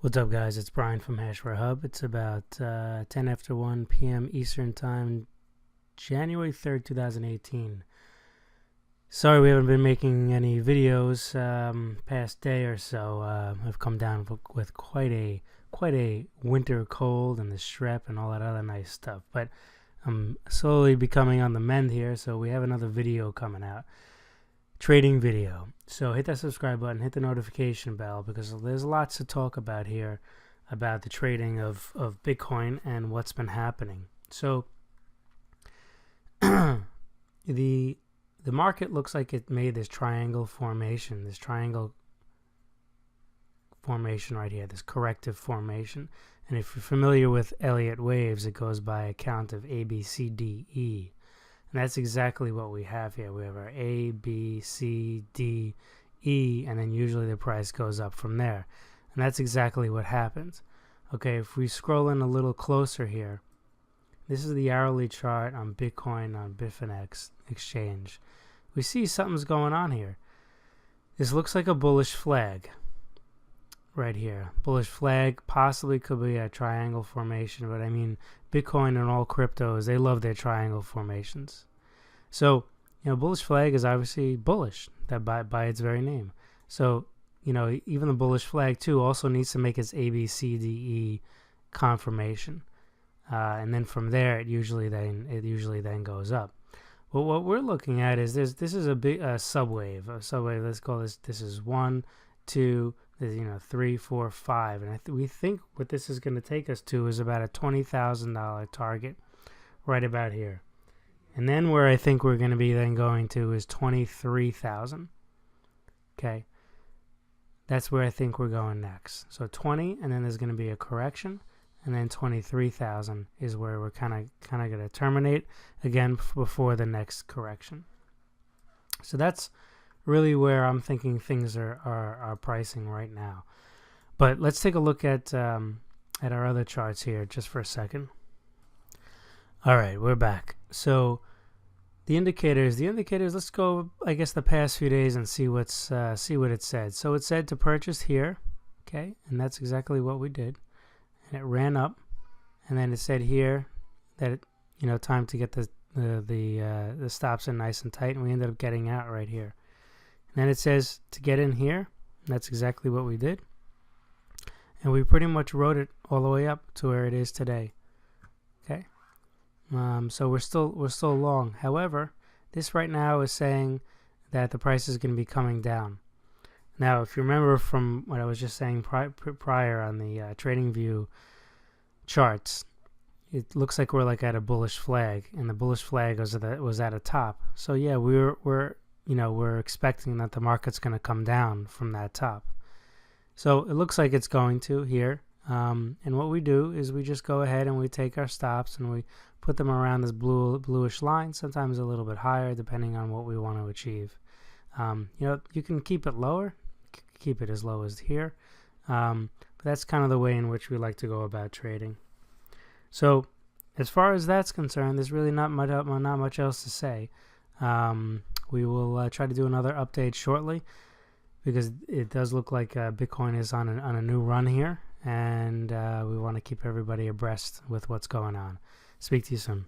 What's up, guys? It's Brian from HASHWAREHUB. It's about 10 after 1 p.m. Eastern Time, January 3rd, 2018. Sorry we haven't been making any videos past day or so. I've come down with quite a winter cold and the strep and all that other nice stuff. But I'm slowly becoming on the mend here, so we have another video coming out. Trading video. So hit that subscribe button, hit the notification bell, because there's lots to talk about here about the trading of Bitcoin and what's been happening. So the market looks like it made this triangle formation, right here, this corrective formation. And if you're familiar with Elliott waves, it goes by a count of A, B, C, D, E. And that's exactly what we have here. We have our A, B, C, D, E, and then usually the price goes up from there. And that's exactly what happens. Okay, if we scroll in a little closer here, this is the hourly chart on Bitcoin on Bitfinex exchange. We see something's going on here. This looks like a bullish flag right here. Bullish flag possibly could be a triangle formation, but I mean, Bitcoin and all cryptos, they love their triangle formations. So, bullish flag is obviously bullish, that by its very name. So, even the bullish flag too also needs to make its A, B, C, D, E confirmation, and then from there it usually then goes up. But what we're looking at is this is a big subwave. Let's call this is 1, 2. 3, 4, 5, and we think what this is going to take us to is about a $20,000 target, right about here. And then where I think we're going to be then going to is 23,000. Okay, that's where I think we're going next. So 20, and then there's going to be a correction, and then 23,000 is where we're kind of going to terminate again before the next correction. So that's really where I'm thinking things are pricing right now. But let's take a look at our other charts here just for a second. All right, we're back. So the indicators, let's go, I guess, the past few days and see what it said. So it said to purchase here, okay, and that's exactly what we did. And it ran up, and then it said here that time to get the stops in nice and tight, and we ended up getting out right here. And then it says to get in here. That's exactly what we did. And we pretty much rode it all the way up to where it is today. Okay. So we're still long. However, this right now is saying that the price is going to be coming down. Now, if you remember from what I was just saying prior on the TradingView charts, it looks like we're like at a bullish flag, and the bullish flag was at a top. So yeah, we're expecting that the market's going to come down from that top. So it looks like it's going to here. And what we do is we just go ahead and we take our stops and we put them around this bluish line, sometimes a little bit higher depending on what we want to achieve. You can keep it lower, keep it as low as here. But that's kind of the way in which we like to go about trading. So as far as that's concerned, there's really not much else to say. We will try to do another update shortly, because it does look like Bitcoin is on a new run here, and we want to keep everybody abreast with what's going on. Speak to you soon.